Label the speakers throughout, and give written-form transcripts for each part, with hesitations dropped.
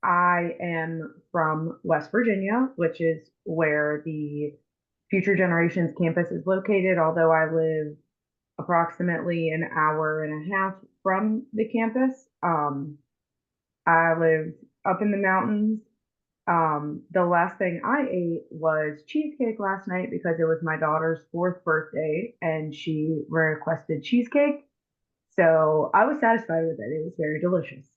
Speaker 1: I am from West Virginia, which is where the Future Generations campus is located, although I live approximately an hour and a half from the campus. I lived up in the mountains. The last thing I ate was cheesecake last night because it was my daughter's fourth birthday and she requested cheesecake. So I was satisfied with it. It was very delicious.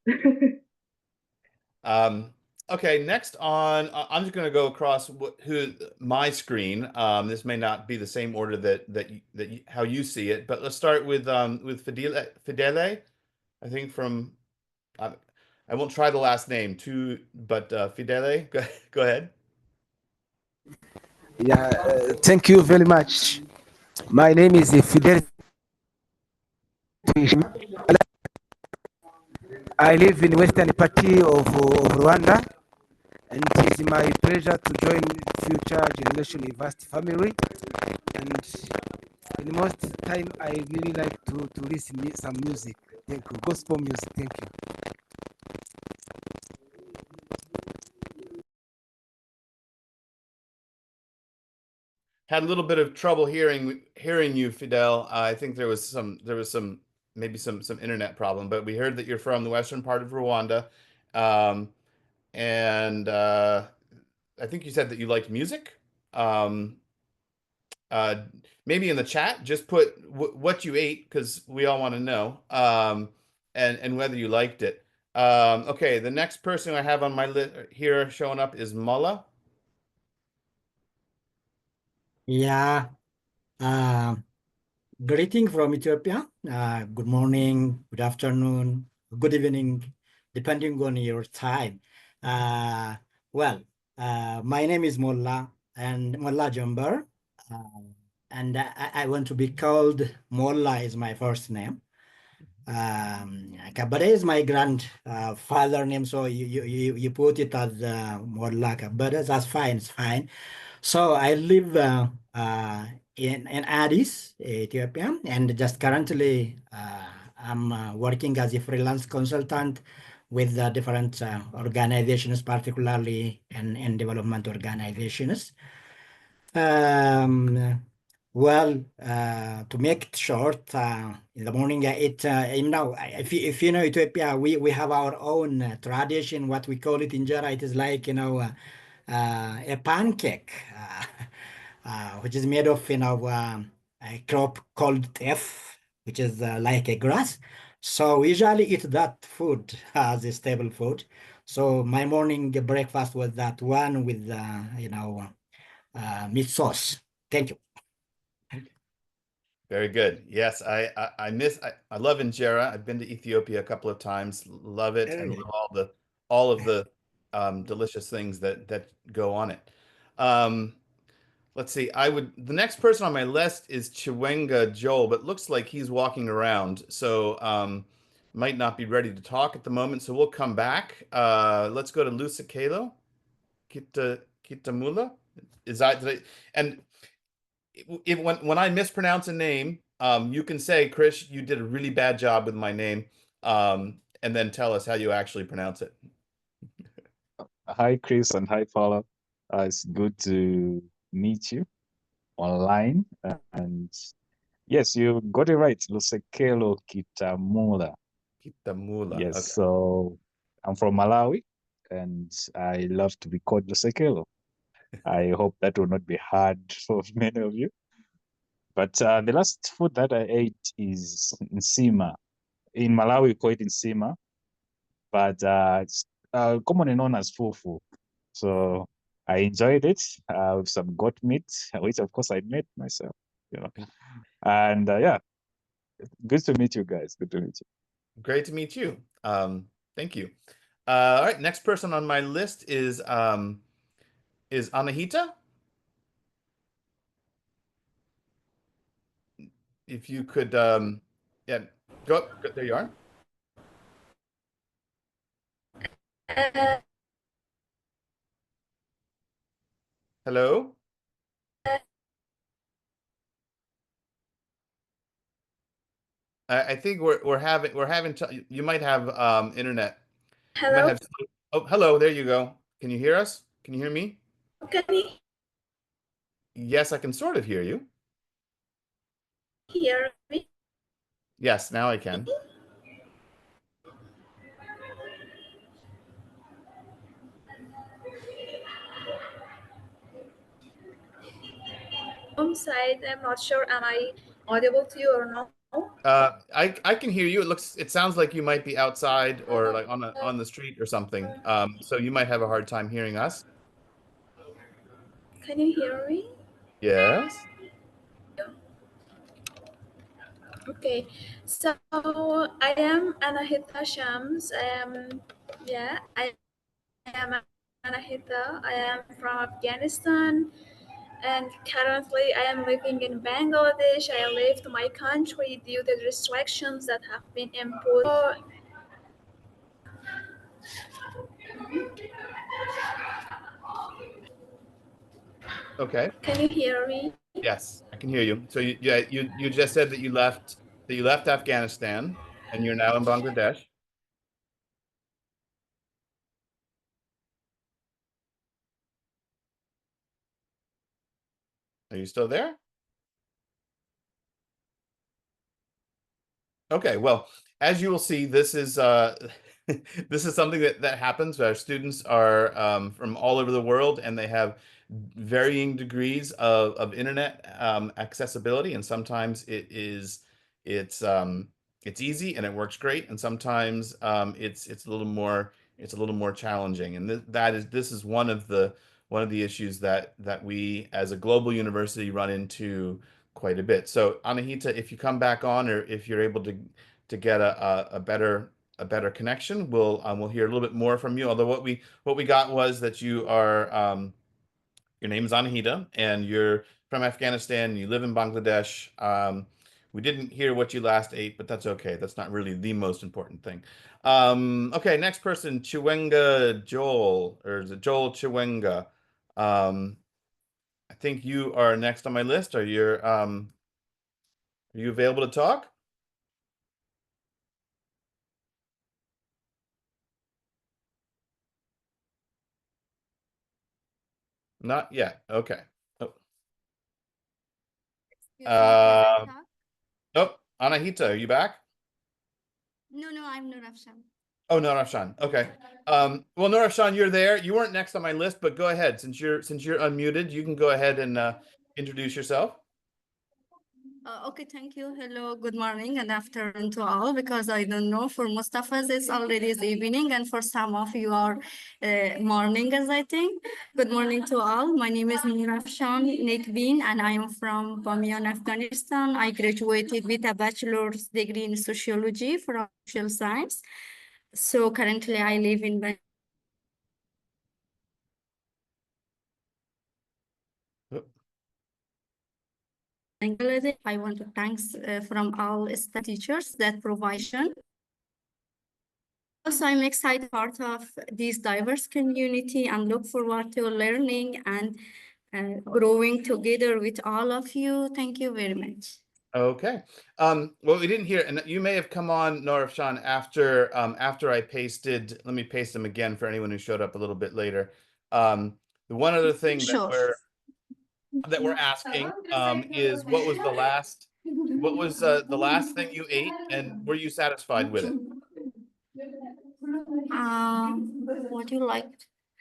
Speaker 2: Um, okay, next on, I'm just going to go across who my screen. This may not be the same order how you see it, but let's start with Fidele. I think from I, I won't try the last name too, but Fidele, go ahead.
Speaker 3: Yeah, thank you very much. My name is Fidel. I live in western party of Rwanda, and it is my pleasure to join Future Generation Vast family. And in most time, I really like to listen some music. Thank you, gospel music. Thank you.
Speaker 2: Had a little bit of trouble hearing you, Fidel. I think maybe some internet problem, but we heard that you're from the western part of Rwanda, um, and I think you said that you liked music. Um, uh, Maybe in the chat, just put what you ate because we all want to know, and whether you liked it. Okay, the next person I have on my list here showing up is Mullah.
Speaker 4: Yeah, uh, greeting from Ethiopia. Good morning, good afternoon, good evening, depending on your time. Uh, well, my name is Molla and Molla Jumber, uh, and I want to be called Molla is my first name. Kabade is my grandfather name, so you put it as Molla Kabade. That's fine, it's fine. So I live in Addis, Ethiopia, and just currently I'm working as a freelance consultant with different organizations, particularly in development organizations. Um, to make it short, in the morning I eat, if you know Ethiopia, we have our own tradition, what we call it injera. It is like, a pancake, which is made of, a crop called teff, which is like a grass. So we usually eat that food as a staple food. So my morning breakfast was that one with, meat sauce. Thank you.
Speaker 2: Very good. Yes, I love injera. I've been to Ethiopia a couple of times. Love it and love all of the delicious things that go on it. Um, let's see. The next person on my list is Chiwenga Joel, but looks like he's walking around, so might not be ready to talk at the moment. So we'll come back. Let's go to Lusa Kalo. Kitamula. Is that did I, and when I mispronounce a name, you can say, Chris, you did a really bad job with my name, and then tell us how you actually pronounce it.
Speaker 5: Hi, Chris, and hi, Paula. It's good to meet you online. And yes, you got it right. Lusekelo Kitamula.
Speaker 2: Kitamula.
Speaker 5: Yes,
Speaker 2: Okay.
Speaker 5: so I'm from Malawi, and I love to be called Lusekelo. I hope that will not be hard for many of you. But the last food that I ate is nsima. In Malawi, we call it nsima, but it's commonly known as fufu. So I enjoyed it with some goat meat, which of course I made myself, you know. And yeah, good to meet you guys. Good to meet you.
Speaker 2: Great to meet you. Thank you. All right, next person on my list is Anahita. If you could, yeah, go up. There you are. Hello. I think we're having you might have internet. You might have Oh, hello. There you go. Can you hear us? Can you hear me?
Speaker 6: Can you
Speaker 2: Yes, I can sort of hear you.
Speaker 6: hear me?
Speaker 2: Yes, now I can.
Speaker 6: Side, I'm not sure. Am I audible to you or no?
Speaker 2: I can hear you. It sounds like you might be outside or like on the street or something. So you might have a hard time hearing us.
Speaker 6: Can you hear me?
Speaker 2: Yes.
Speaker 6: Okay. So I am Anahita Shams. I am Anahita. I am from Afghanistan, and currently I am living in Bangladesh. I left my country due to the restrictions that have been imposed.
Speaker 2: Okay.
Speaker 6: Can you hear me?
Speaker 2: Yes, I can hear you. So you just said that you left Afghanistan and you're now in Bangladesh. Are you still there? Okay, well, as you will see, this is this is something that happens. Our students are from all over the world, and they have varying degrees of internet accessibility. And sometimes it's easy and it works great, and sometimes it's a little more challenging. And this is one of the issues that we as a global university run into quite a bit. So Anahita, if you come back on, or if you're able to get a better connection, we'll hear a little bit more from you. Although what we got was that you are your name is Anahita and you're from Afghanistan. You live in Bangladesh. We didn't hear what you last ate, but that's okay. That's not really the most important thing. Okay, next person, Chiwenga Joel, or is it Joel Chiwenga? I think you are next on my list. Are you available to talk? Not yet. Okay. Oh,
Speaker 7: Excuse me, can I talk?
Speaker 2: oh, Anahita, are you back?
Speaker 7: No, I'm not Afshan.
Speaker 2: Oh, no, Rafshan. Okay. Well, no, Rafshan, you're there. You weren't next on my list, but go ahead. Since you're unmuted, you can go ahead and introduce yourself.
Speaker 7: Okay, thank you. Hello, good morning and afternoon to all, because I don't know, for most of us, it's already the evening, and for some of you are morning, as I think. Good morning to all. My name is Afshan Nekbin, and I am from Bamiyan, Afghanistan. I graduated with a bachelor's degree in sociology from social science. So currently I live in
Speaker 2: Oh,
Speaker 7: Bangladesh. I want to thank from all staff teachers that provision. Also, I'm excited part of this diverse community and look forward to learning and growing together with all of you. Thank you very much.
Speaker 2: okay. Well, we didn't hear, and you may have come on, Norafshan, after I pasted. Let me paste them again for anyone who showed up a little bit later. The one other thing
Speaker 7: Sure.
Speaker 2: that we're asking is what was the last thing you ate, and were you satisfied with it?
Speaker 7: What you like?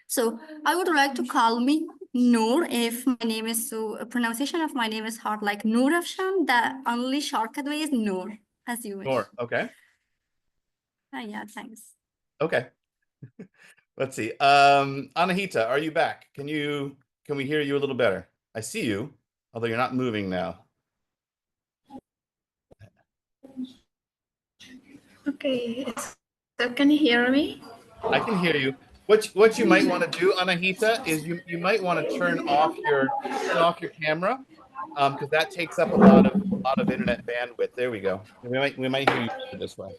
Speaker 7: So I would like to call me Noor if my name is so pronunciation of my name is hard like Noor Afshan. The only shortcut way is Noor, as you wish.
Speaker 2: Nor, okay.
Speaker 7: Yeah, thanks.
Speaker 2: Okay. Let's see. Anahita, are you back? Can we hear you a little better? I see you, although you're not moving now.
Speaker 6: Okay. So can you hear me?
Speaker 2: I can hear you. What you might want to do, Anahita, is you might want to turn off your camera, because that takes up a lot of internet bandwidth. There we go. We might hear you this way.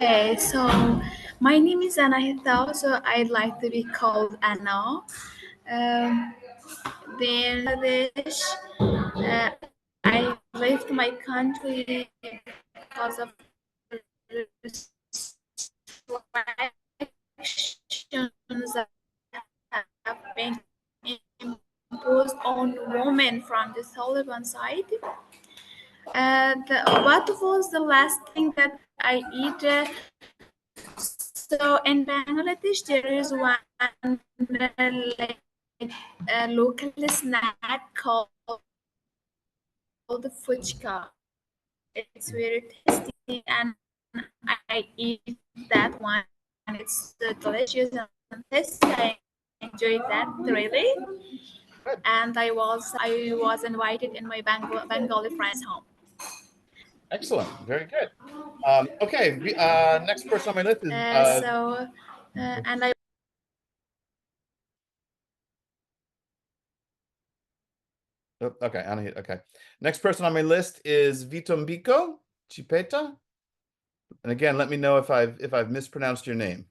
Speaker 6: Okay. So My name is Anahita, so I'd like to be called Anna. Um, then Bangladesh, I left my country because of restrictions that have been imposed on women from the Taliban side. What was the last thing that I eat? So in Bangladesh, there is one like a local snack called fuchka. It's very tasty, and I eat that one. It's delicious and tasty. I enjoyed that really. And I was invited in my Bengali friend's home.
Speaker 2: Excellent. Very good. Okay. Next person on my list is
Speaker 6: And I
Speaker 2: oh, okay. Okay. Next person on my list is Vitombiko Chipeta. And again, let me know if I've mispronounced your name.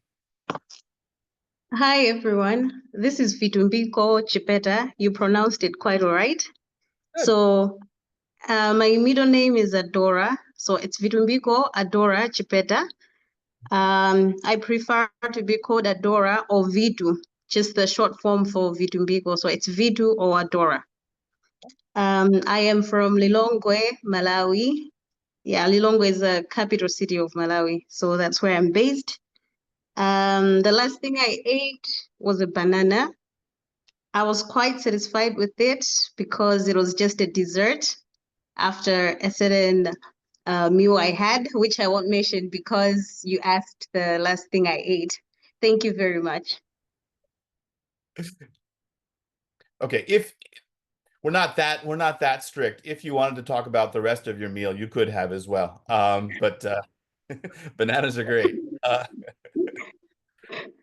Speaker 8: Hi everyone, this is Vitumbiko Chipeta. You pronounced it quite all right.
Speaker 2: Good.
Speaker 8: So my middle name is Adora. So it's Vitumbiko Adora Chipeta. I prefer to be called Adora or Vitu, just the short form for Vitumbiko. So it's Vitu or Adora. I am from Lilongwe, Malawi. Yeah, Lilongwe is the capital city of Malawi. So that's where I'm based. The last thing I ate was a banana. I was quite satisfied with it because it was just a dessert after a certain meal I had, which I won't mention because you asked the last thing I ate. Thank you very much.
Speaker 2: Okay, if we're not that strict. If you wanted to talk about the rest of your meal, you could have as well. But bananas are great.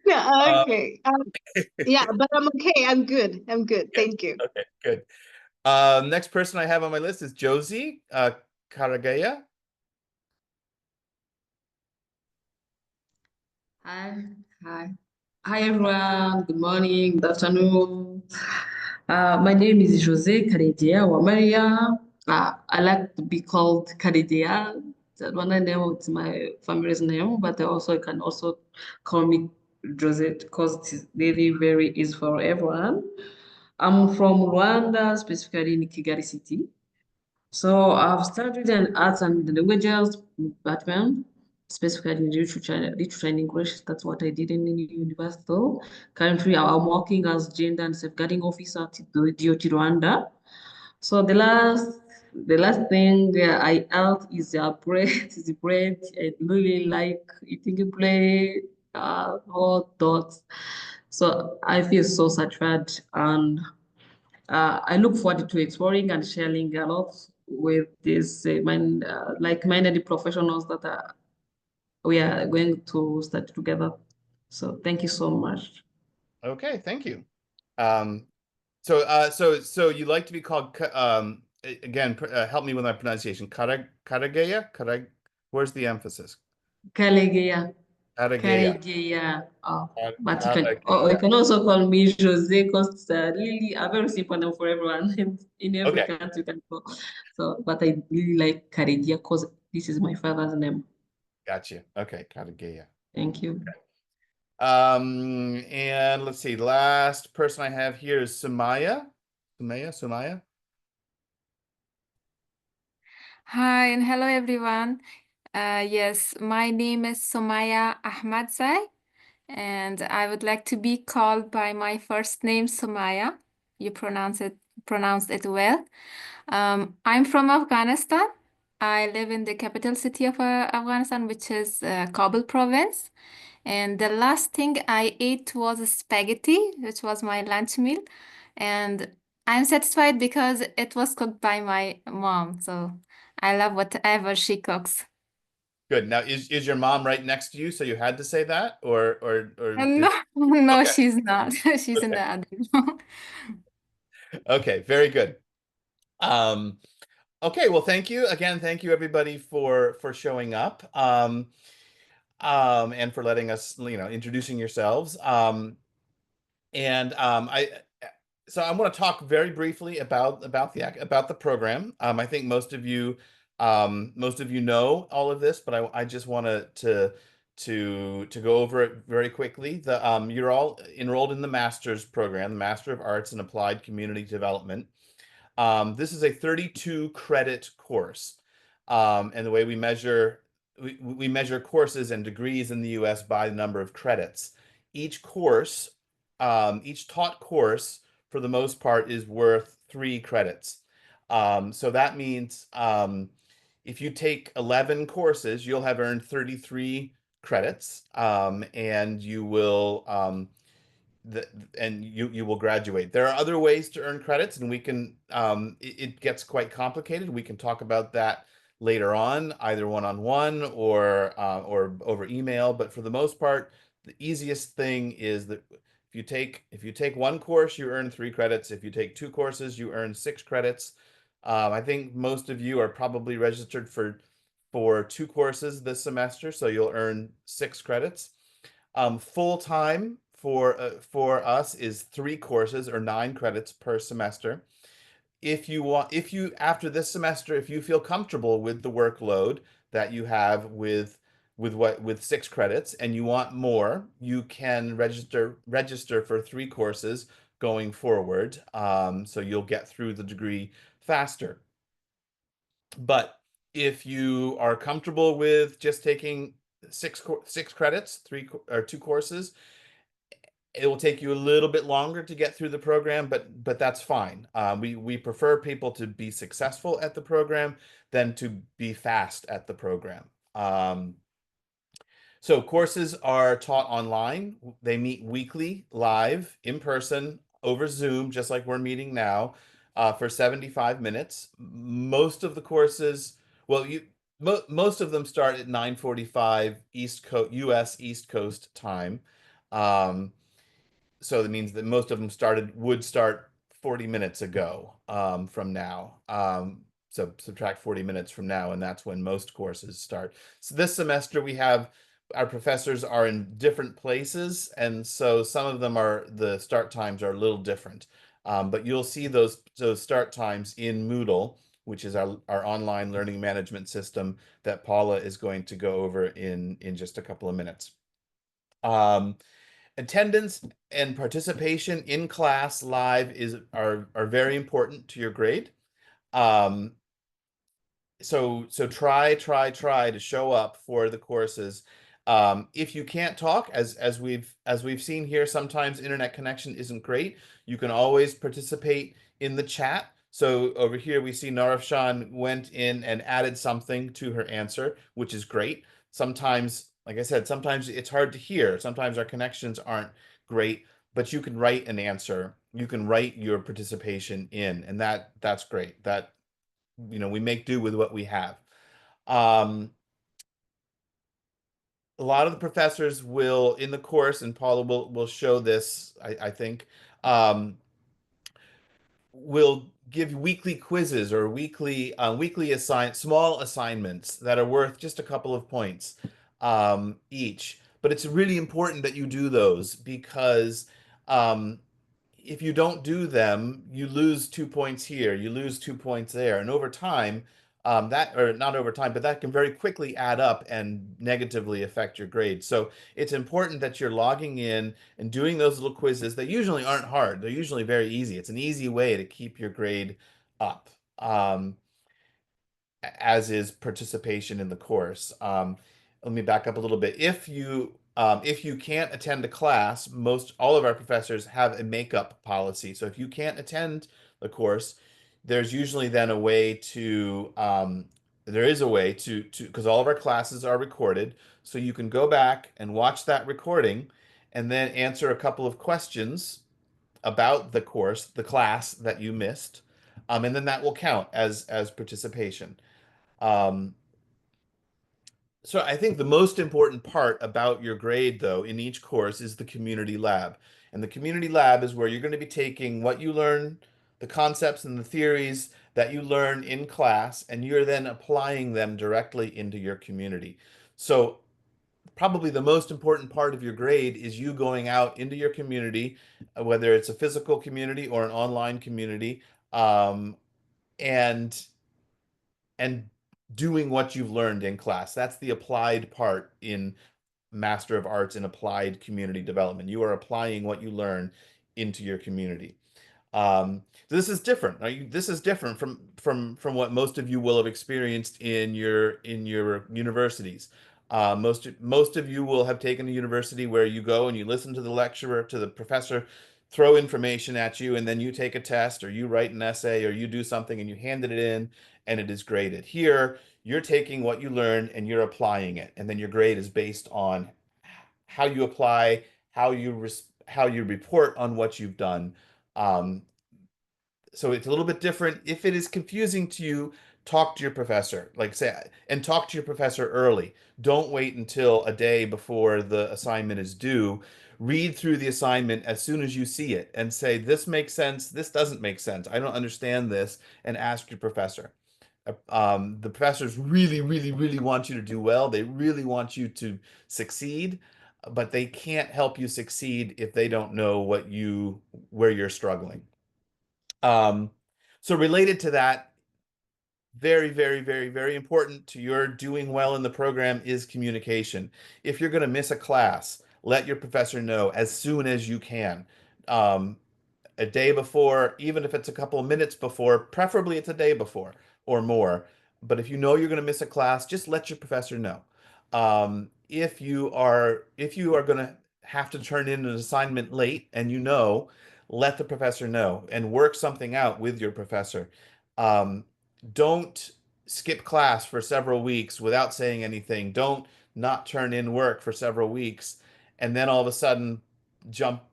Speaker 8: Yeah, okay. Yeah, but I'm okay. I'm good. I'm good. Thank you.
Speaker 2: Okay, good. Next person I have on my list is Josie Karagaya.
Speaker 9: Hi everyone. Good morning, good afternoon. My name is Jose Karedia Wamaria. I like to be called Karedia. That one I know it's my family's name, but you can also call me Jose because it's really very easy for everyone. I'm from Rwanda, specifically in Kigali City. So I've studied in arts and languages department, specifically in literature and English. That's what I did in university. Currently, I'm working as gender and safeguarding officer at the DOT Rwanda. So the last thing I ate is bread. Is bread. I really like eating bread, hot dogs. So I feel so satisfied and I look forward to exploring and sharing a lot with these like-minded professionals that we are going to study together. So thank you so much.
Speaker 2: Okay, thank you. So you like to be called again? Help me with my pronunciation. Karagaya. Where's the emphasis?
Speaker 9: Kalegeya.
Speaker 2: Karagaya.
Speaker 9: Kalegeya. But you
Speaker 2: Karagaya.
Speaker 9: can also call me Jose because it's really a very simple name for everyone. In every
Speaker 2: Okay.
Speaker 9: country you can call. So, but I really like Karedia because this is my father's name.
Speaker 2: Gotcha. Okay, Karagaya.
Speaker 9: Thank you.
Speaker 2: And let's see. Last person I have here is Sumaya. Sumaya.
Speaker 10: Hi and hello everyone. Yes, my name is Somaya Ahmadzai, and I would like to be called by my first name, Somaya. You pronounced it well. I'm from Afghanistan. I live in the capital city of Afghanistan, which is Kabul province. And the last thing I ate was spaghetti, which was my lunch meal. And I'm satisfied because it was cooked by my mom. So I love whatever she cooks.
Speaker 2: Good. Now, is your mom right next to you, so you had to say that, or
Speaker 10: No, no,
Speaker 2: Okay.
Speaker 10: she's not. She's in the
Speaker 2: Okay.
Speaker 10: other room.
Speaker 2: Okay, very good. Okay, well, thank you again. Thank you everybody for showing up. and for letting us, introducing yourselves. So I want to talk very briefly about the program. I think most of you know all of this, but I just wanted to go over it very quickly. You're all enrolled in the master's program, the Master of Arts in Applied Community Development. This is a 32 credit course. And the way we measure courses and degrees in the US by the number of credits. Each course, each taught course, for the most part, is worth 3 credits. So that means if you take 11 courses, you'll have earned 33 credits, and you will and you will graduate. There are other ways to earn credits, and it gets quite complicated. We can talk about that later on, either one-on-one or over email. But for the most part, the easiest thing is that if you take one course, you earn 3 credits. If you take 2 courses, you earn 6 credits. I think most of you are probably registered for 2 courses this semester, so you'll earn 6 credits. Full time for us is 3 courses or 9 credits per semester. If you after this semester, if you feel comfortable with the workload that you have with 6 credits and you want more, you can register for 3 courses going forward. So you'll get through the degree faster. But if you are comfortable with just taking 6 credits, 2 courses, it will take you a little bit longer to get through the program, but that's fine. We prefer people to be successful at the program than to be fast at the program. So courses are taught online. They meet weekly, live, in person, over Zoom, just like we're meeting now, for 75 minutes. Most of the courses, well, most of them start at 9:45 US East Coast time. So that means that most of them would start 40 minutes ago from now. So subtract 40 minutes from now, and that's when most courses start. So this semester our professors are in different places, and so some of them the start times are a little different. But you'll see those start times in Moodle, which is our online learning management system that Paula is going to go over in just a couple of minutes. Attendance and participation in class live are very important to your grade. So try to show up for the courses. If you can't talk, as we've seen here, sometimes internet connection isn't great. You can always participate in the chat. So over here we see Narafshan went in and added something to her answer, which is great. Sometimes, like I said, sometimes it's hard to hear. Sometimes our connections aren't great, but you can write an answer. You can write your participation in, and that's great. We make do with what we have. A lot of the professors will, in the course, and Paula will show this, I think, will give weekly quizzes or weekly small assignments that are worth just a couple of points each. But it's really important that you do those because if you don't do them, you lose 2 points here, you lose 2 points there, and over time, or not over time, but that can very quickly add up and negatively affect your grade. So it's important that you're logging in and doing those little quizzes. They usually aren't hard. They're usually very easy. It's an easy way to keep your grade up. As is participation in the course. Let me back up a little bit. If you can't attend a class, all of our professors have a makeup policy. So if you can't attend the course, there's usually then a way to there is a way to because all of our classes are recorded, so you can go back and watch that recording and then answer a couple of questions about the class that you missed, and then that will count as participation. Um, so I think the most important part about your grade, though, in each course is the community lab. And the community lab is where you're going to be taking what you learn, the concepts and the theories that you learn in class, and you're then applying them directly into your community. So probably the most important part of your grade is you going out into your community, whether it's a physical community or an online community, um, and and doing what you've learned in class. That's the applied part in Master of Arts in Applied Community Development. You are applying what you learn into your community. This is different. Right? This is different from what most of you will have experienced in your universities. Most of you will have taken a university where you go and you listen to the lecturer, to the professor, throw information at you, and then you take a test or you write an essay or you do something and you hand it in and it is graded. Here, you're taking what you learn and you're applying it, and then your grade is based on how you apply, how you report on what you've done. Um, so it's a little bit different. If it is confusing to you, talk to your professor. Like say, and talk to your professor early. Don't wait until a day before the assignment is due. Read through the assignment as soon as you see it and say, this makes sense, this doesn't make sense, I don't understand this, and ask your professor. The professors really, really, really want you to do well. They really want you to succeed, but they can't help you succeed if they don't know where you're struggling. Um, so related to that, very, very, very, very important to your doing well in the program is communication. If you're going to miss a class, let your professor know as soon as you can. Um, a day before, even if it's a couple of minutes before, preferably it's a day before or more. But if you know you're going to miss a class, just let your professor know. If you are going to have to turn in an assignment late and you know, let the professor know and work something out with your professor. Um, don't skip class for several weeks without saying anything. Don't not turn in work for several weeks and then all of a sudden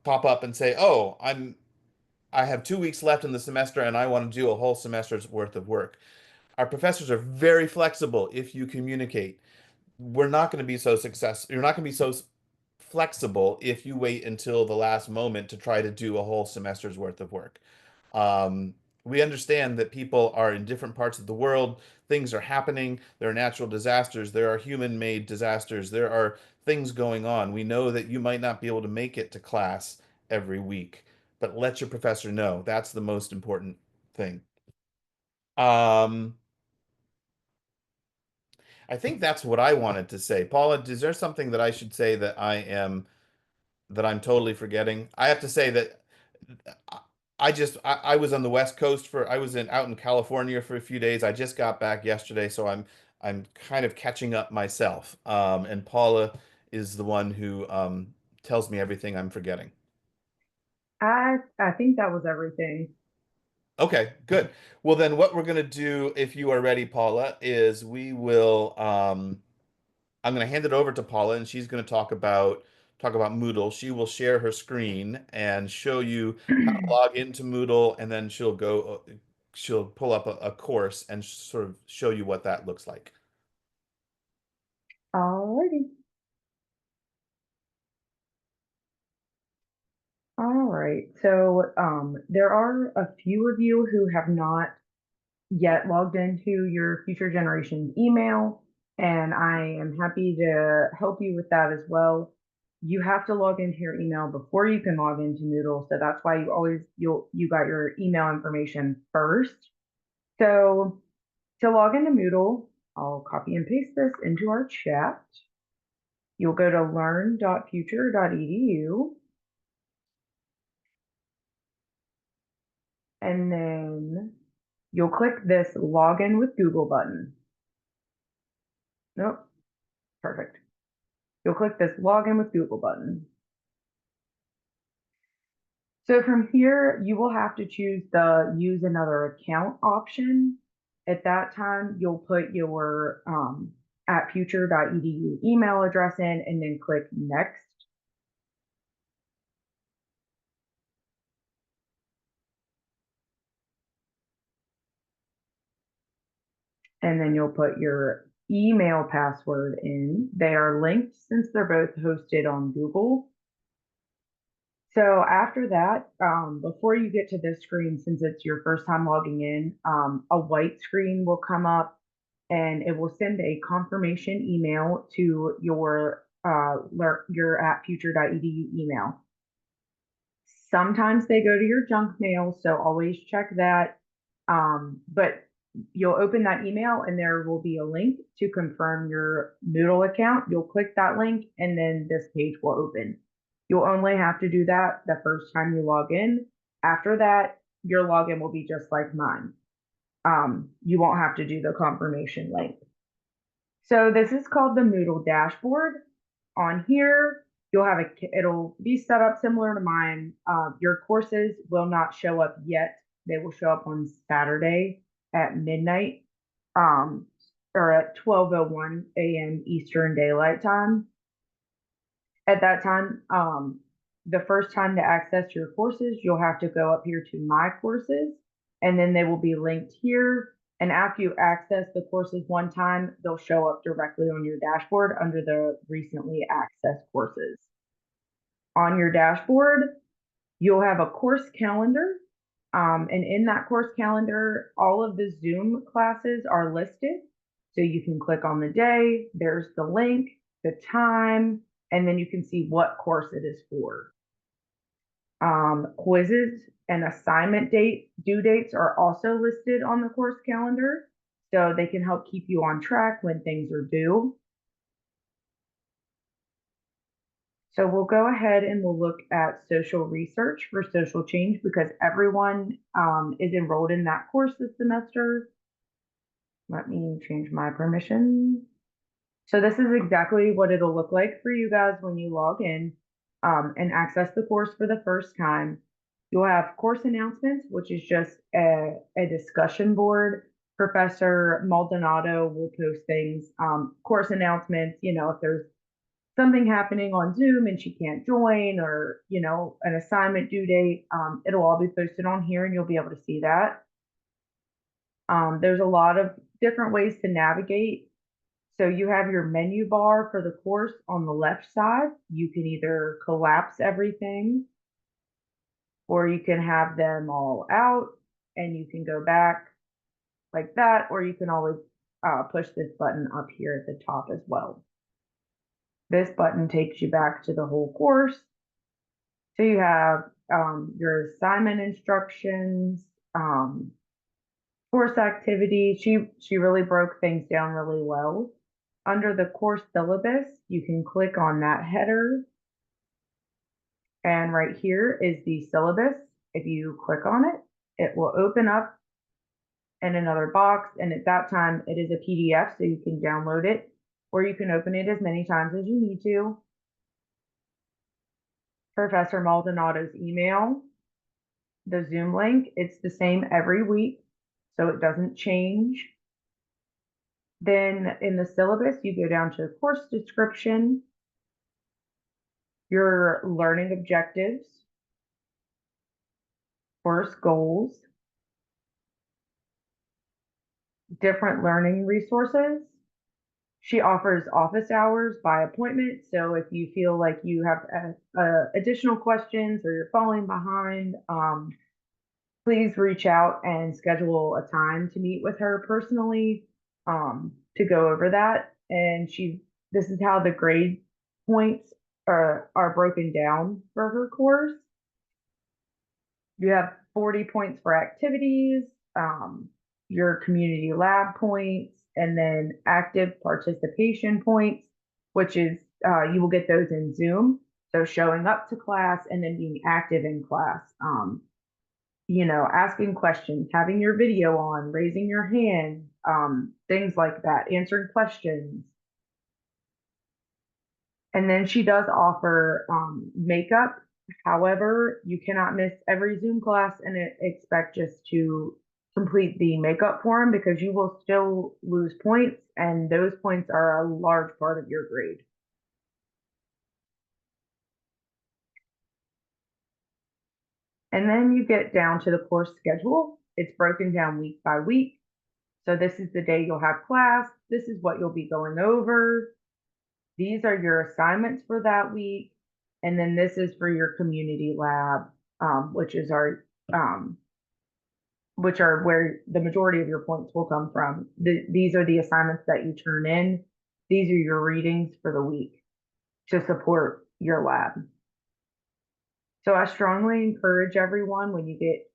Speaker 2: pop up and say, "Oh, I have 2 weeks left in the semester and I want to do a whole semester's worth of work." Our professors are very flexible if you communicate. We're not going to be so successful. You're not going to be so flexible if you wait until the last moment to try to do a whole semester's worth of work. Um, we understand that people are in different parts of the world. Things are happening. There are natural disasters. There are human-made disasters. There are things going on. We know that you might not be able to make it to class every week, but let your professor know. That's the most important thing. I think that's what I wanted to say. Paula, is there something that I should say that I'm totally forgetting? I have to say that I was on the West Coast I was out in California for a few days. I just got back yesterday, so I'm kind of catching up myself. And Paula is the one who tells me everything I'm forgetting.
Speaker 1: I think that was everything.
Speaker 2: Okay, good. Well, then what we're going to do, if you are ready, Paula, is I'm going to hand it over to Paula, and she's going to talk about Moodle. She will share her screen and show you how to log into Moodle, and then she'll pull up a course and sort of show you what that looks like.
Speaker 1: Alrighty. All right. So there are a few of you who have not yet logged into your Future Generations email, and I am happy to help you with that as well. You have to log into your email before you can log into Moodle, so that's why you got your email information first. So to log into Moodle, I'll copy and paste this into our chat. You'll go to learn.future.edu, and then you'll click this login with Google button. Nope, perfect. You'll click this login with Google button. So from here, you will have to choose the use another account option. At that time, you'll put your at future.edu email address in and then click next. And then you'll put your email password in. They are linked since they're both hosted on Google. So after that, before you get to this screen, since it's your first time logging in, a white screen will come up and it will send a confirmation email to your you're at Future.edu email. Sometimes they go to your junk mail, so always check that. But you'll open that email and there will be a link to confirm your Moodle account. You'll click that link and then this page will open. You'll only have to do that the first time you log in. After that, your login will be just like mine. You won't have to do the confirmation link. So this is called the Moodle dashboard. On here, you'll have it'll be set up similar to mine. Your courses will not show up yet. They will show up on Saturday at midnight, or at 12:01 a.m. Eastern Daylight Time. At that time, the first time to access your courses, you'll have to go up here to My Courses, and then they will be linked here. And after you access the courses one time, they'll show up directly on your dashboard under the recently accessed courses. On your dashboard, you'll have a course calendar. And in that course calendar, all of the Zoom classes are listed. So you can click on the day, there's the link, the time, and then you can see what course it is for. Quizzes and assignment due dates are also listed on the course calendar, so they can help keep you on track when things are due. So we'll go ahead and we'll look at social research for social change because everyone is enrolled in that course this semester. Let me change my permission. So this is exactly what it'll look like for you guys when you log in and access the course for the first time. You'll have course announcements, which is just a discussion board. Professor Maldonado will post things, course announcements, you know, if there's something happening on Zoom and she can't join or, you know, an assignment due date, it'll all be posted on here and you'll be able to see that. There's a lot of different ways to navigate. So you have your menu bar for the course on the left side. You can either collapse everything or you can have them all out and you can go back like that, or you can always push this button up here at the top as well. This button takes you back to the whole course. So you have your assignment instructions, course activities. She really broke things down really well. Under the course syllabus, you can click on that header. And right here is the syllabus. If you click on it, it will open up in another box. And at that time, it is a PDF, so you can download it, or you can open it as many times as you need to. Professor Maldonado's email, the Zoom link, it's the same every week, so it doesn't change. Then in the syllabus, you go down to course description, your learning objectives, course goals, different learning resources. She offers office hours by appointment. So if you feel like you have additional questions or you're falling behind, please reach out and schedule a time to meet with her personally to go over that. And this is how the grade points are broken down for her course. You have 40 points for activities, your community lab points, and then active participation points, which is you will get those in Zoom. So showing up to class and then being active in class. You know, asking questions, having your video on, raising your hand, things like that, answering questions. And then she does offer makeup. However, you cannot miss every Zoom class and expect just to complete the makeup form because you will still lose points, and those points are a large part of your grade. And then you get down to the course schedule. It's broken down week by week. So this is the day you'll have class. This is what you'll be going over. These are your assignments for that week. And then this is for your community lab, which are where the majority of your points will come from. These are the assignments that you turn in. These are your readings for the week. to support your lab. So I strongly encourage everyone, when you get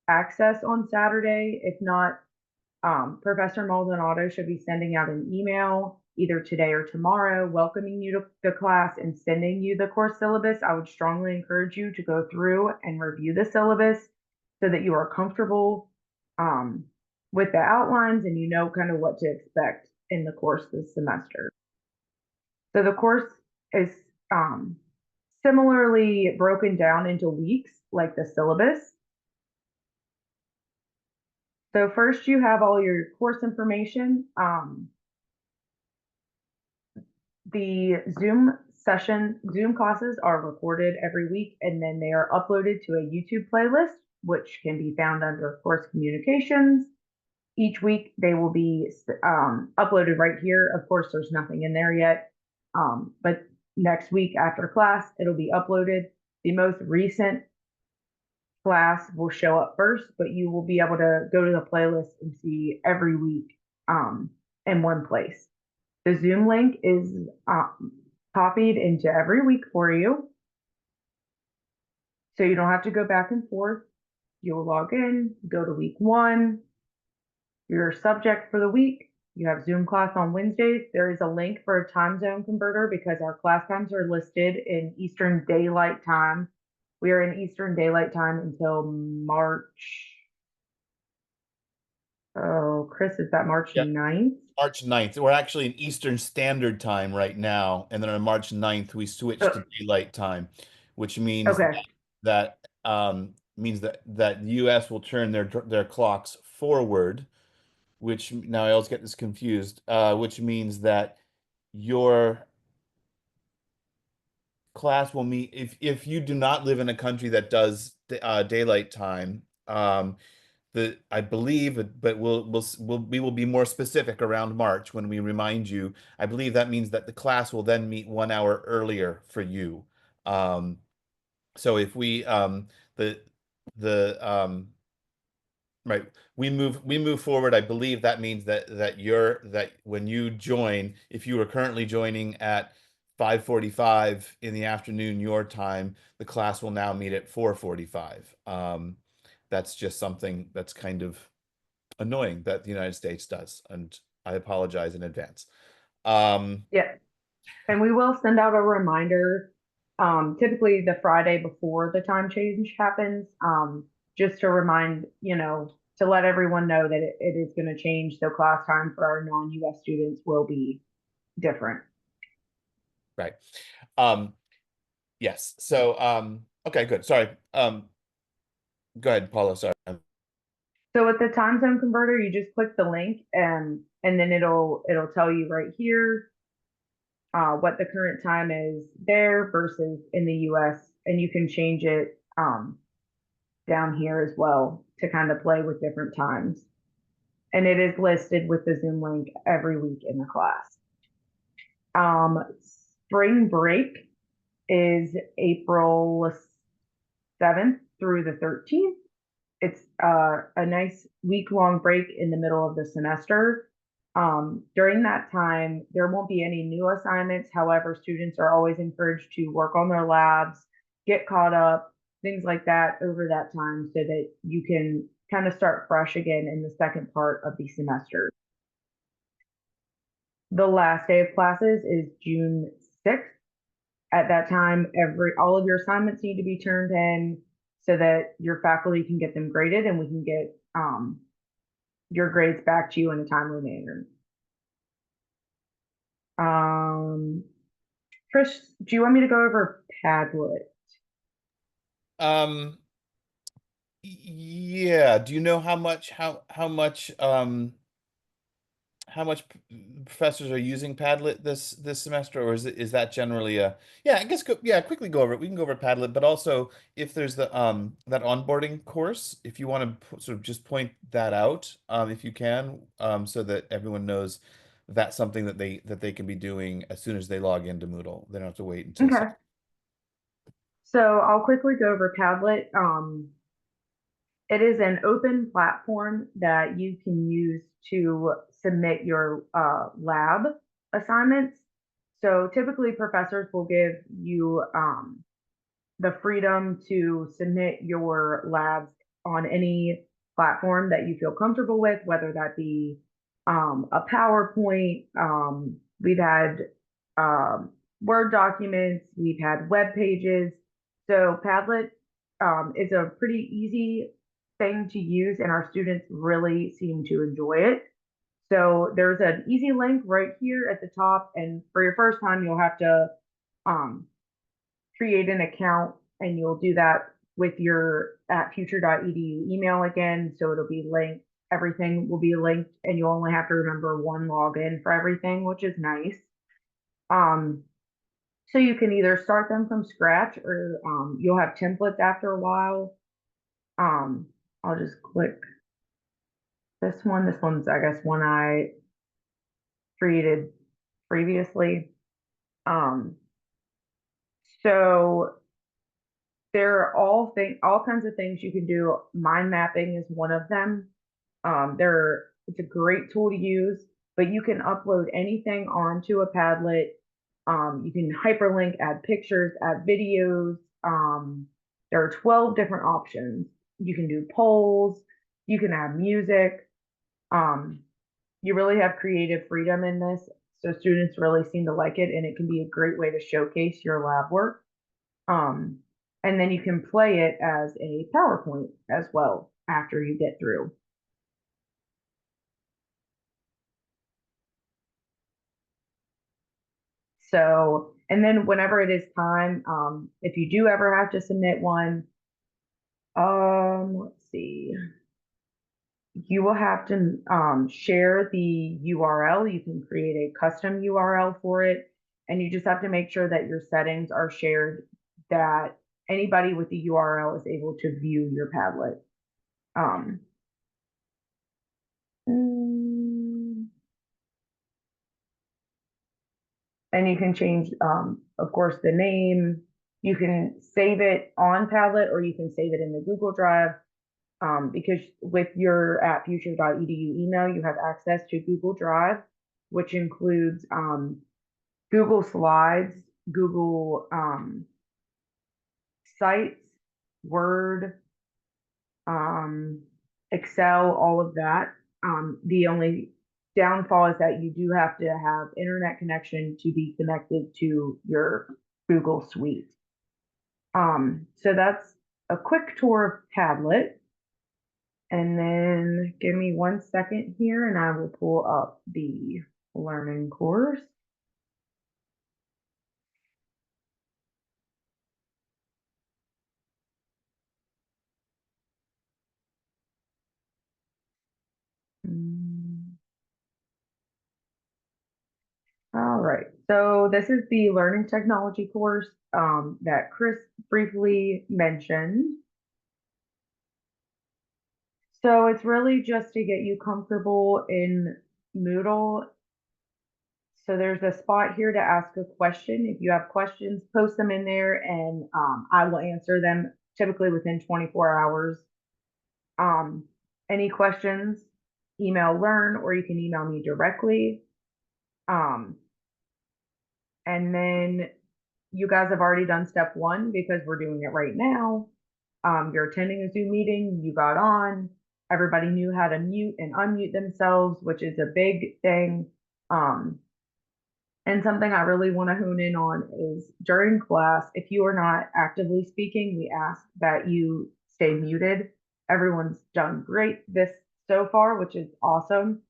Speaker 1: access on Saturday, if not, Professor Maldonado should be sending out an email either today or tomorrow, welcoming you to the class and sending you the course syllabus. I would strongly encourage you to go through and review the syllabus so that you are comfortable with the outlines and you know kind of what to expect in the course this semester. So the course is similarly broken down into weeks like the syllabus. So first you have all your course information. The Zoom classes are recorded every week and then they are uploaded to a YouTube playlist, which can be found under course communications. Each week they will be uploaded right here. Of course, there's nothing in there yet, but next week after class, it'll be uploaded. The most recent class will show up first, but you will be able to go to the playlist and see every week in one place. The Zoom link is copied into every week for you. So you don't have to go back and forth. You'll log in, go to week 1, your subject for the week. You have Zoom class on Wednesdays. There is a link for a time zone converter because our class times are listed in Eastern Daylight Time. We are in Eastern Daylight Time until March. Oh, Chris, is that March 9th?
Speaker 2: March 9th. We're actually in Eastern Standard Time right now. And then on March 9th, we switch to daylight time, which means that means that the US will turn their clocks forward, which now I always get this confused, which means that your class will meet if you do not live in a country that does daylight time. I believe, but we will be more specific around March when we remind you. I believe that means that the class will then meet 1 hour earlier for you. So if we right, we move forward. I believe that means that when you join, if you are currently joining at 5:45 in the afternoon your time, the class will now meet at 4:45. That's just something that's kind of annoying that the United States does, and I apologize in advance.
Speaker 1: Yeah, and we will send out a reminder, typically the Friday before the time change happens, just to remind, to let everyone know that it is going to change. So class time for our non-US students will be different.
Speaker 2: Right. Yes. So, okay, good. Sorry. Go ahead, Paula. Sorry.
Speaker 1: So with the time zone converter, you just click the link and then it'll tell you right here what the current time is there versus in the US, and you can change it down here as well to kind of play with different times. And it is listed with the Zoom link every week in the class. Spring break is April 7th through the 13th. It's a nice week-long break in the middle of the semester. During that time, there won't be any new assignments. However, students are always encouraged to work on their labs, get caught up, things like that over that time so that you can kind of start fresh again in the second part of the semester. The last day of classes is June 6th. At that time, all of your assignments need to be turned in so that your faculty can get them graded and we can get your grades back to you in a timely manner. Chris, do you want me to go over Padlet?
Speaker 2: Yeah. Do you know how much professors are using Padlet this semester, or is that generally a I guess quickly go over it. We can go over Padlet, but also if there's the that onboarding course, if you want to sort of just point that out, if you can, so that everyone knows that's something that they can be doing as soon as they log into Moodle. They don't have to wait until.
Speaker 1: Okay. So I'll quickly go over Padlet. It is an open platform that you can use to submit your lab assignments. So typically professors will give you the freedom to submit your labs on any platform that you feel comfortable with, whether that be a PowerPoint. We've had Word documents, we've had web pages. So Padlet is a pretty easy thing to use, and our students really seem to enjoy it. So there's an easy link right here at the top, and for your first time, you'll have to um, create an account, and you'll do that with your at Future.edu email again. So it'll be linked, everything will be linked, and you'll only have to remember one login for everything, which is nice. So you can either start them from scratch, or you'll have templates after a while. I'll just click this one. This one's, I guess, one I created previously. So there are all kinds of things you can do. Mind mapping is one of them. It's a great tool to use, but you can upload anything onto a Padlet. You can hyperlink, add pictures, add videos. There are 12 different options. You can do polls, you can add music. You really have creative freedom in this. So students really seem to like it, and it can be a great way to showcase your lab work. And then you can play it as a PowerPoint as well after you get through. So, and then whenever it is time, if you do ever have to submit one, let's see, you will have to share the URL. You can create a custom URL for it, and you just have to make sure that your settings are shared, that anybody with the URL is able to view your Padlet. And you can change, of course, the name. You can save it on Padlet, or you can save it in the Google Drive. Because with your at Future.edu email, you have access to Google Drive, which includes Google Slides, Google Sites, Word, Excel, all of that. The only downfall is that you do have to have internet connection to be connected to your Google Suite. So that's a quick tour of Padlet. And then give me 1 second here and I will pull up the learning course. All right, so this is the learning technology course that Chris briefly mentioned. So it's really just to get you comfortable in Moodle. So there's a spot here to ask a question. If you have questions, post them in there, and I will answer them typically within 24 hours. Any questions, email learn, or you can email me directly. And then you guys have already done step 1 because we're doing it right now. You're attending a Zoom meeting, you got on, everybody knew how to mute and unmute themselves, which is a big thing. And something I really want to hone in on is during class, if you are not actively speaking, we ask that you stay muted. Everyone's done great this so far, which is awesome,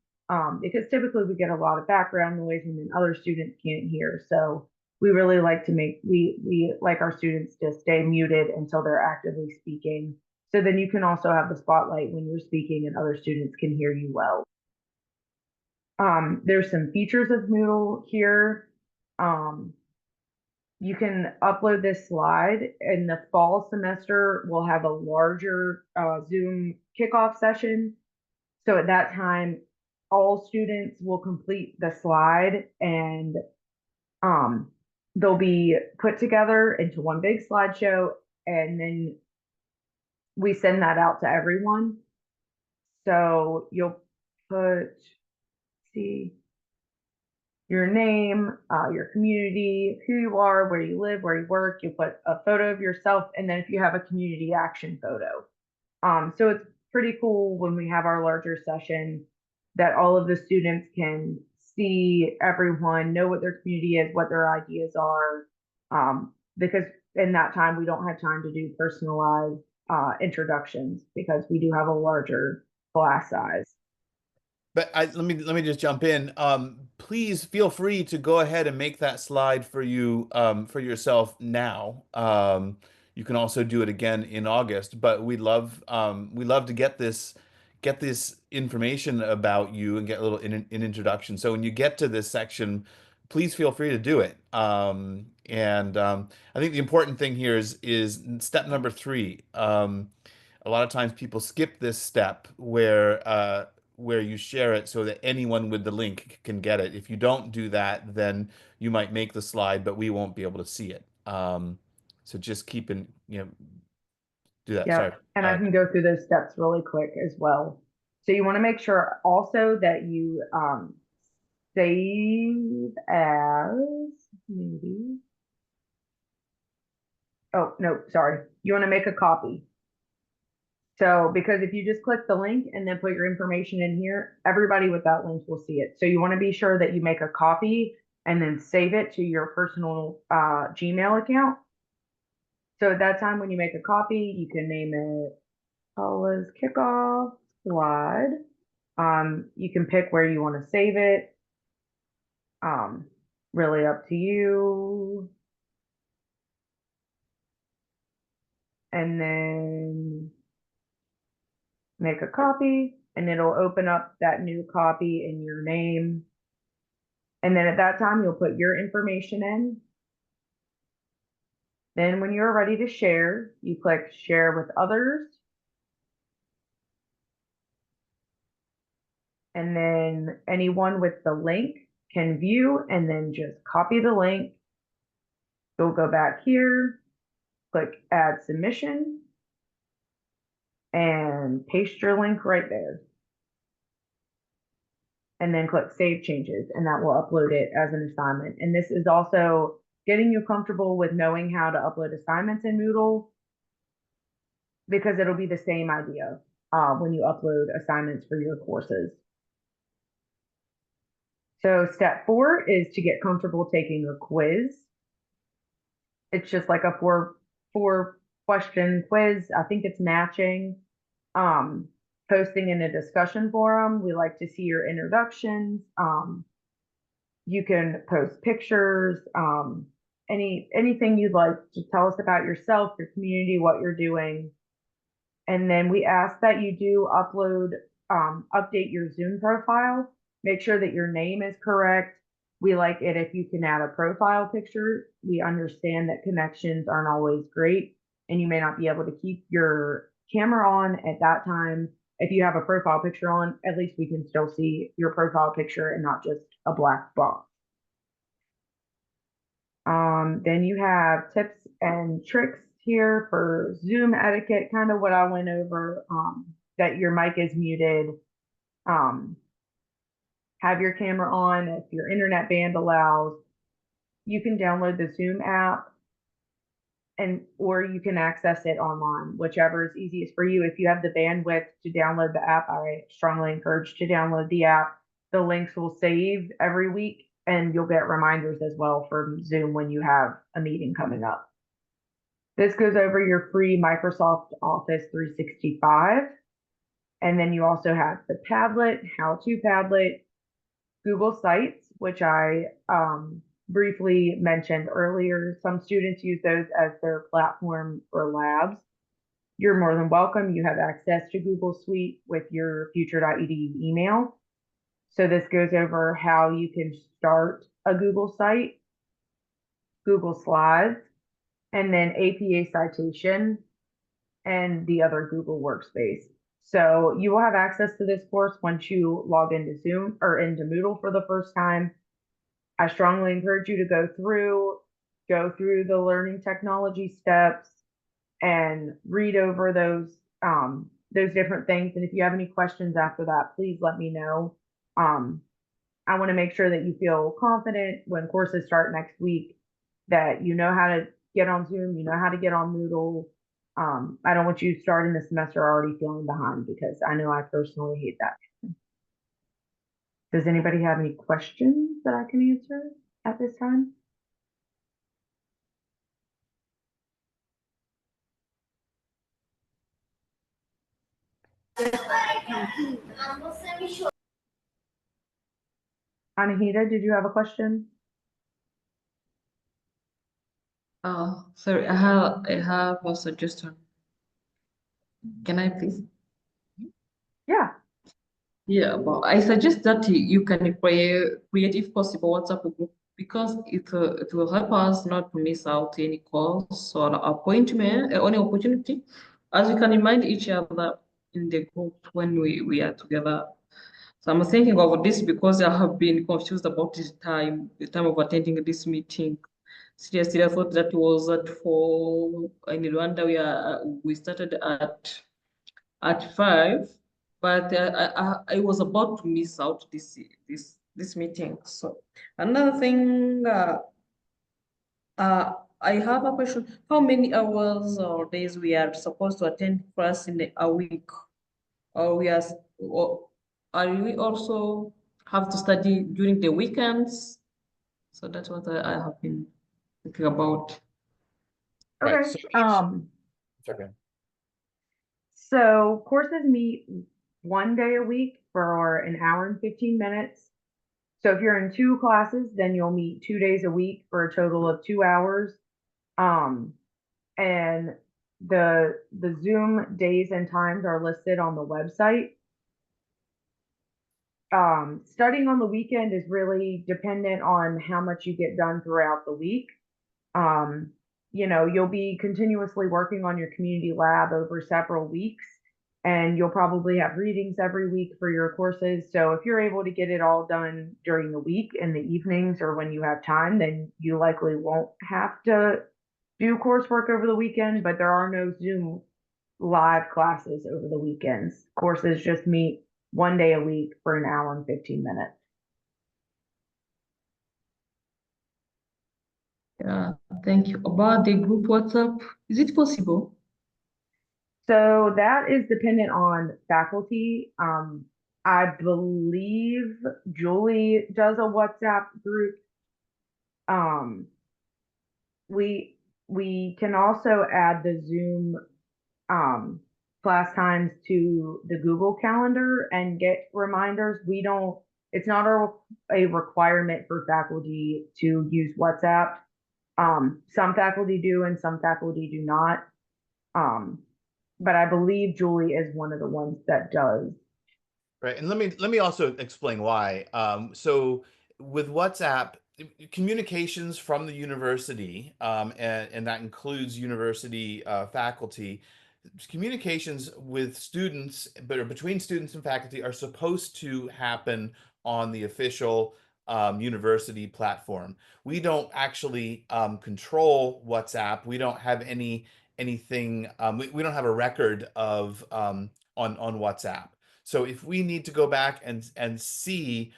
Speaker 1: because typically we get a lot of background noise and then other students can't hear. So we really like to we like our students to stay muted until they're actively speaking. So then you can also have the spotlight when you're speaking and other students can hear you well. There's some features of Moodle here. You can upload this slide. In the fall semester, we'll have a larger Zoom kickoff session. So at that time, all students will complete the slide, and they'll be put together into one big slideshow, and then we send that out to everyone. So you'll see, your name, your community, who you are, where you live, where you work. You put a photo of yourself, and then if you have a community action photo. So it's pretty cool when we have our larger session that all of the students can see everyone, know what their community is, what their ideas are, because in that time we don't have time to do personalized introductions because we do have a larger class size.
Speaker 2: But let me just jump in. Please feel free to go ahead and make that slide for you for yourself now. You can also do it again in August. But we love to get this information about you and get a little an introduction. So when you get to this section, please feel free to do it. I think the important thing here is step number 3. A lot of times people skip this step where you share it so that anyone with the link can get it. If you don't do that, then you might make the slide, but we won't be able to see it. So just keep in, do that.
Speaker 1: Yeah,
Speaker 2: Sorry.
Speaker 1: and I can go through those steps really quick as well. So you want to make sure also that you save as maybe. Oh, no, sorry. You want to make a copy. So because if you just click the link and then put your information in here, everybody with that link will see it. So you want to be sure that you make a copy and then save it to your personal Gmail account. So at that time, when you make a copy, you can name it Paula's Kickoff Slide. You can pick where you want to save it. Really up to you. And then make a copy, and it'll open up that new copy in your name. And then at that time, you'll put your information in. Then when you're ready to share, you click Share with Others. And then anyone with the link can view and then just copy the link. You'll go back here, click Add Submission, and paste your link right there. And then click Save Changes, and that will upload it as an assignment. And this is also getting you comfortable with knowing how to upload assignments in Moodle, because it'll be the same idea when you upload assignments for your courses. So step 4 is to get comfortable taking a quiz. It's just like a four question quiz. I think it's matching. Posting in a discussion forum. We like to see your introductions. You can post pictures, anything you'd like to tell us about yourself, your community, what you're doing. And then we ask that you do update your Zoom profile. Make sure that your name is correct. We like it if you can add a profile picture. We understand that connections aren't always great, and you may not be able to keep your camera on at that time. If you have a profile picture on, at least we can still see your profile picture and not just a black box. Then you have tips and tricks here for Zoom etiquette, kind of what I went over, that your mic is muted, have your camera on if your internet band allows. You can download the Zoom app, or you can access it online, whichever is easiest for you. If you have the bandwidth to download the app, I strongly encourage to download the app. The links will save every week, and you'll get reminders as well from Zoom when you have a meeting coming up. This goes over your free Microsoft Office 365. And then you also have the Padlet, How-To Padlet, Google Sites, which I briefly mentioned earlier. Some students use those as their platform for labs. You're more than welcome. You have access to Google Suite with your Future.edu email. So this goes over how you can start a Google site, Google Slides, and then APA citation and the other Google Workspace. So you will have access to this course once you log into Zoom or into Moodle for the first time. I strongly encourage you to go through the learning technology steps and read over those different things. And if you have any questions after that, please let me know. I want to make sure that you feel confident when courses start next week, that you know how to get on Zoom, you know how to get on Moodle. I don't want you starting the semester already feeling behind, because I know I personally hate that. Does anybody have any questions that I can answer at this time? Anahita, did you have a question?
Speaker 9: Sorry, I have a suggestion. Can I please?
Speaker 1: Yeah.
Speaker 9: Yeah, but I suggest that you can create, if possible, WhatsApp group, because it will help us not to miss out any calls or appointment, any opportunity, as we can remind each other in the group when we are together. So I'm thinking of this because I have been confused about the time of attending this meeting. Seriously, I thought that was at 4 in Rwanda. We started at 5, but I was about to miss out this meeting. So another thing, I have a question. How many hours or days we are supposed to attend class in a week? Or are we also have to study during the weekends? So that's what I have been thinking about.
Speaker 1: Okay.
Speaker 2: Right. So it's okay.
Speaker 1: So courses meet one day a week for an hour and 15 minutes. So if you're in 2 classes, then you'll meet 2 days a week for a total of 2 hours. And the Zoom days and times are listed on the website. Studying on the weekend is really dependent on how much you get done throughout the week. You'll be continuously working on your community lab over several weeks, and you'll probably have readings every week for your courses. So if you're able to get it all done during the week in the evenings or when you have time, then you likely won't have to do coursework over the weekend, but there are no Zoom live classes over the weekends. Courses just meet one day a week for an hour and 15 minutes.
Speaker 9: Yeah, thank you. About the group WhatsApp, is it possible?
Speaker 1: So that is dependent on faculty. I believe Julie does a WhatsApp group. We can also add the Zoom class times to the Google Calendar and get reminders. It's not a requirement for faculty to use WhatsApp. Some faculty do and some faculty do not. But I believe Julie is one of the ones that does.
Speaker 2: Right. And let me also explain why. So with WhatsApp, communications from the university, and that includes university faculty, communications with students, but between students and faculty, are supposed to happen on the official university platform. We don't actually control WhatsApp. We don't have anything. We don't have a record of on WhatsApp. So if we need to go back and see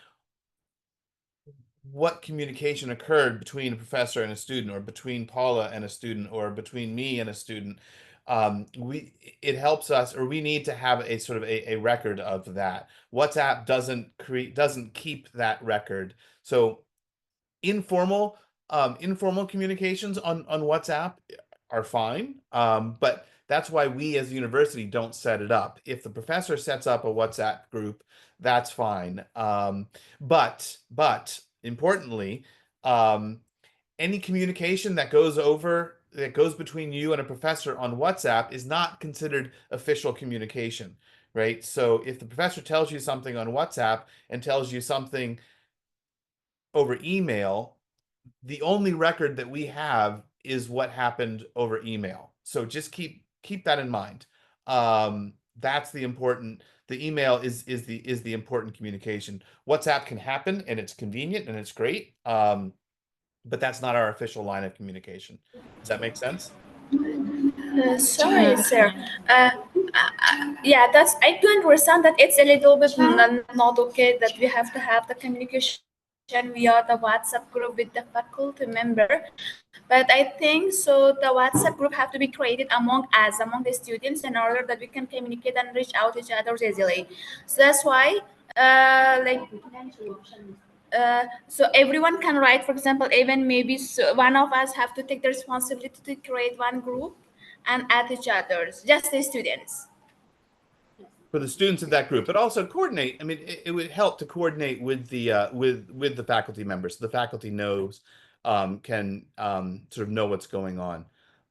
Speaker 2: what communication occurred between a professor and a student, or between Paula and a student, or between me and a student, it helps us, or we need to have a sort of a record of that. WhatsApp doesn't keep that record. So informal communications on WhatsApp are fine, but that's why we as a university don't set it up. If the professor sets up a WhatsApp group, that's fine. But importantly, any communication that goes between you and a professor on WhatsApp is not considered official communication, right? So if the professor tells you something on WhatsApp and tells you something over email, the only record that we have is what happened over email. So just keep that in mind. That's the email is the important communication. WhatsApp can happen and it's convenient and it's great. But that's not our official line of communication. Does that make sense?
Speaker 6: Sorry, sir. Yeah, that's I do understand that it's a little bit not okay that we have to have the communication via the WhatsApp group with the faculty member. But I think so the WhatsApp group have to be created among us, among the students, in order that we can communicate and reach out each other easily. So that's why, like so everyone can write, for example, even maybe one of us have to take the responsibility to create one group and add each others, just the students.
Speaker 2: For the students of that group, but also coordinate. I mean, it would help to coordinate with the with the faculty members, so the faculty knows can sort of know what's going on.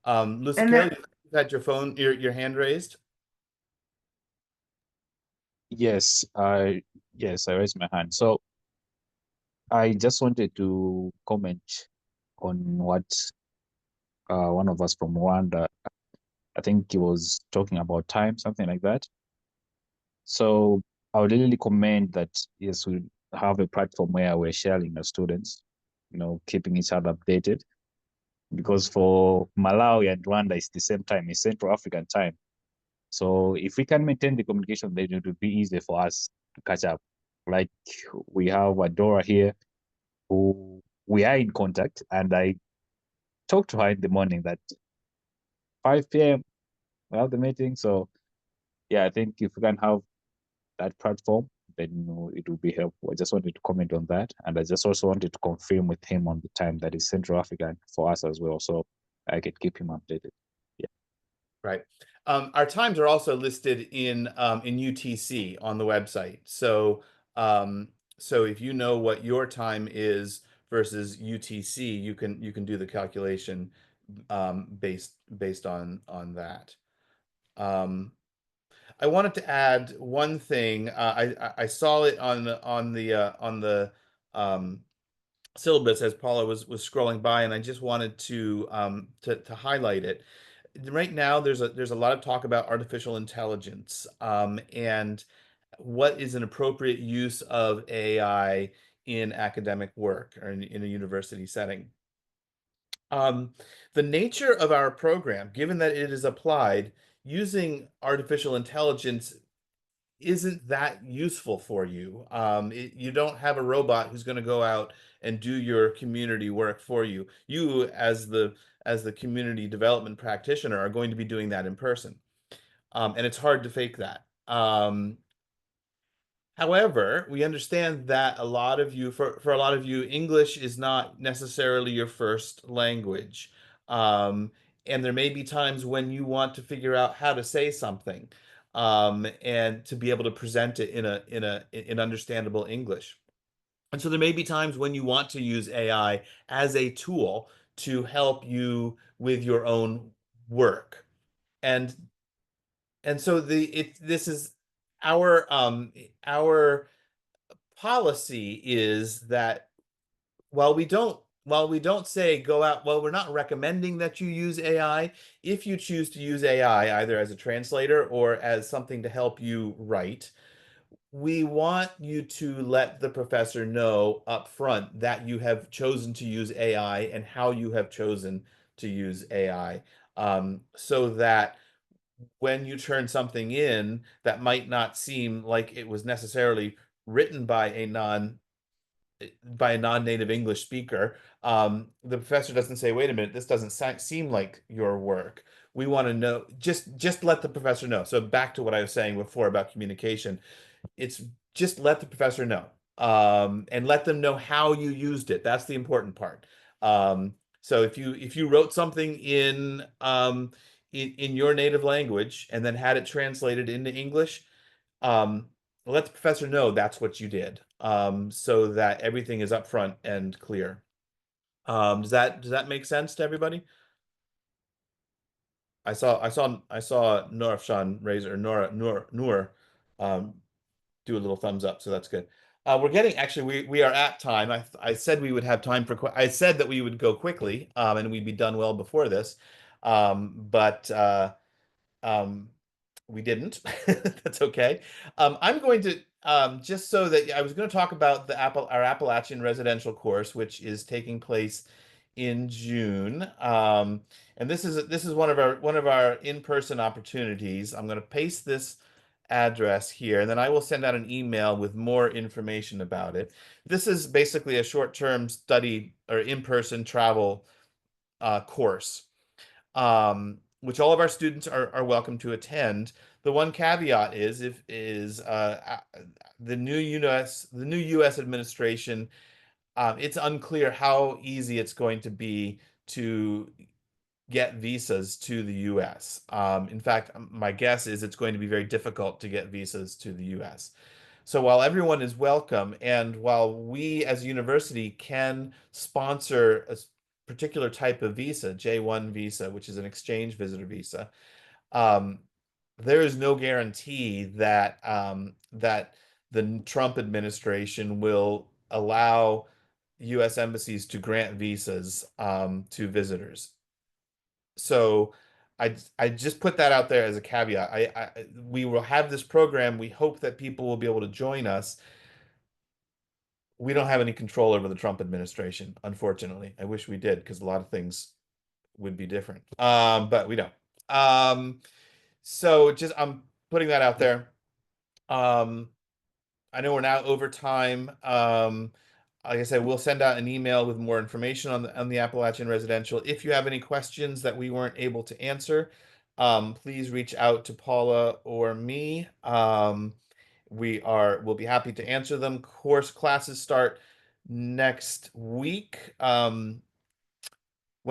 Speaker 2: Lucy
Speaker 1: And
Speaker 2: Kale,
Speaker 1: there,
Speaker 2: you've had your phone, your hand raised.
Speaker 5: Yes, I raised my hand. So I just wanted to comment on what one of us from Rwanda, I think he was talking about time, something like that. So I would really commend that, yes, we have a platform where we're sharing the students, keeping each other updated. Because for Malawi and Rwanda, it's the same time, it's Central African time. So if we can maintain the communication, then it would be easier for us to catch up. Like we have Adora here, who we are in contact, and I talked to her in the morning that 5 p.m. we have the meeting. So yeah, I think if we can have that platform, then it will be helpful. I just wanted to comment on that, and I just also wanted to confirm with him on the time that is Central African for us as well, so I could keep him updated. Yeah.
Speaker 2: Right. Our times are also listed in UTC on the website. So if you know what your time is versus UTC, you can do the calculation based on that. I wanted to add one thing. I saw it on the syllabus as Paula was scrolling by, and I just wanted to highlight it. Right now, there's a lot of talk about artificial intelligence, and what is an appropriate use of AI in academic work or in a university setting. The nature of our program, given that it is applied using artificial intelligence, isn't that useful for you. You don't have a robot who's going to go out and do your community work for you. You, as the community development practitioner, are going to be doing that in person, and it's hard to fake that. However, we understand that for a lot of you, English is not necessarily your first language. Um, and there may be times when you want to figure out how to say something, and to be able to present it in understandable English. And so there may be times when you want to use AI as a tool to help you with your own work. And so this is our policy is that while we don't say go out, well, we're not recommending that you use AI. If you choose to use AI either as a translator or as something to help you write, we want you to let the professor know up front that you have chosen to use AI and how you have chosen to use AI, so that when you turn something in that might not seem like it was necessarily written by a non-native English speaker, the professor doesn't say, "Wait a minute, this doesn't seem like your work." We want to know. Just let the professor know. So back to what I was saying before about communication, it's just let the professor know, and let them know how you used it. That's the important part. So if you wrote something in your native language and then had it translated into English, um, let the professor know that's what you did, so that everything is upfront and clear. Does that make sense to everybody? I saw Noor raise, or Noor do a little thumbs up, so that's good. We're getting, actually, we are at time. I said we would have time for I said that we would go quickly, and we'd be done well before this, but um, we didn't. That's okay. I'm going to, just so that I was going to talk about our Appalachian residential course, which is taking place in June. And this is one of our in-person opportunities. I'm going to paste this address here, and then I will send out an email with more information about it. This is basically a short-term study or in-person travel course, which all of our students are welcome to attend. The one caveat is the new U.S. administration. It's unclear how easy it's going to be to get visas to the US. In fact, my guess is it's going to be very difficult to get visas to the US. So while everyone is welcome, and while we as a university can sponsor a particular type of visa, J1 visa, which is an exchange visitor visa, there is no guarantee that that the Trump administration will allow U.S. embassies to grant visas to visitors. So I just put that out there as a caveat. We will have this program. We hope that people will be able to join us. We don't have any control over the Trump administration, unfortunately. I wish we did, because a lot of things would be different. But we don't. So just I'm putting that out there. I know we're now over time. Like I said, we'll send out an email with more information on the Appalachian Residential. If you have any questions that we weren't able to answer, please reach out to Paula or me. We'll be happy to answer them. Course classes start next week. When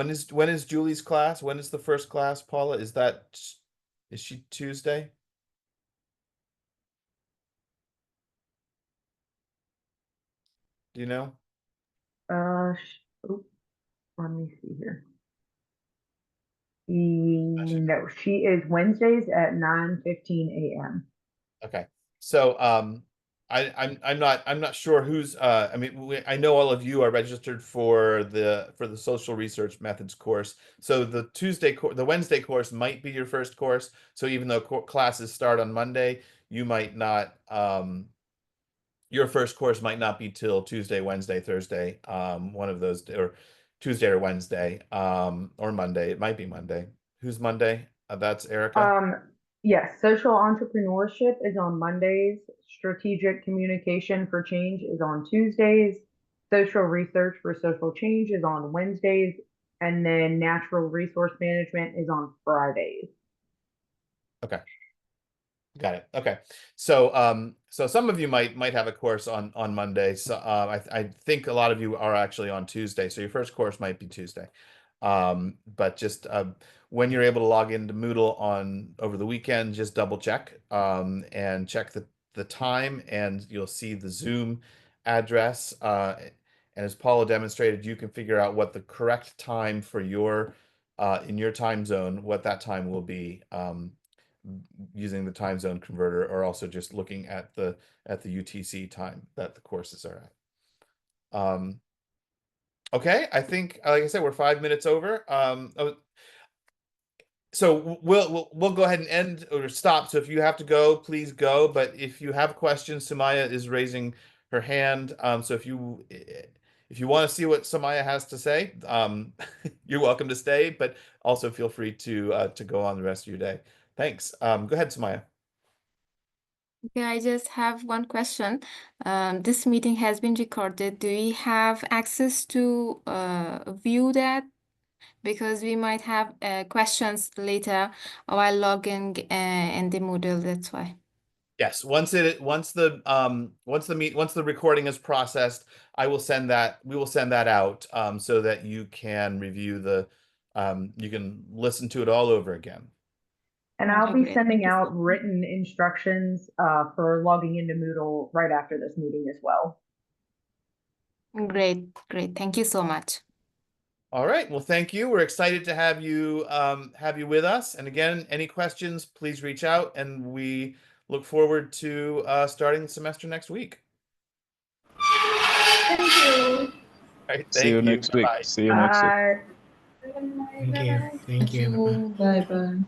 Speaker 2: is Julie's class? When is the first class, Paula? Is she Tuesday? Do you know?
Speaker 1: Let me see here. No, she is Wednesdays at 9:15 a.m.
Speaker 2: Okay. So I'm not sure who's I mean I know all of you are registered for the social research methods course. So the Wednesday course might be your first course. So even though classes start on Monday, you might not your first course might not be till Tuesday, Wednesday, Thursday, one of those, or Tuesday or Wednesday, or Monday. It might be Monday. Who's Monday? That's Erica.
Speaker 1: Yes, social entrepreneurship is on Mondays. Strategic communication for change is on Tuesdays. Social research for social change is on Wednesdays. And then natural resource management is on Fridays.
Speaker 2: Okay. Got it. Okay. So so some of you might have a course on Monday. So I think a lot of you are actually on Tuesday. So your first course might be Tuesday. But just when you're able to log into Moodle over the weekend, just double check and check the time, and you'll see the Zoom address. And as Paula demonstrated, you can figure out what the correct time for your in your time zone, what that time will be. Using the time zone converter, or also just looking at the UTC time that the courses are at. Okay, I think, like I said, we're 5 minutes over. So we'll go ahead and end or stop. So if you have to go, please go. But if you have questions, Samaya is raising her hand. So if you want to see what Samaya has to say, you're welcome to stay. But also feel free to go on the rest of your day. Thanks. Go ahead, Samaya.
Speaker 10: Yeah, I just have one question. This meeting has been recorded. Do we have access to view that? Because we might have questions later while logging in the Moodle. That's why.
Speaker 2: Yes, once the recording is processed, we will send that out so that you can review you can listen to it all over again.
Speaker 1: And I'll
Speaker 10: Okay,
Speaker 1: be
Speaker 10: great.
Speaker 1: sending
Speaker 10: Thank you so
Speaker 1: out written instructions for logging into Moodle right after this meeting as well.
Speaker 10: Great. Thank you so much.
Speaker 2: All right. Well, thank you. We're excited to have you with us. And again, any questions, please reach out, and we look forward to starting the semester next week.
Speaker 6: Thank you.
Speaker 2: All right.
Speaker 5: See you next week.
Speaker 2: Bye-bye.
Speaker 5: See you next week.
Speaker 1: Bye.
Speaker 4: Thank you. Thank you.
Speaker 9: Bye bye.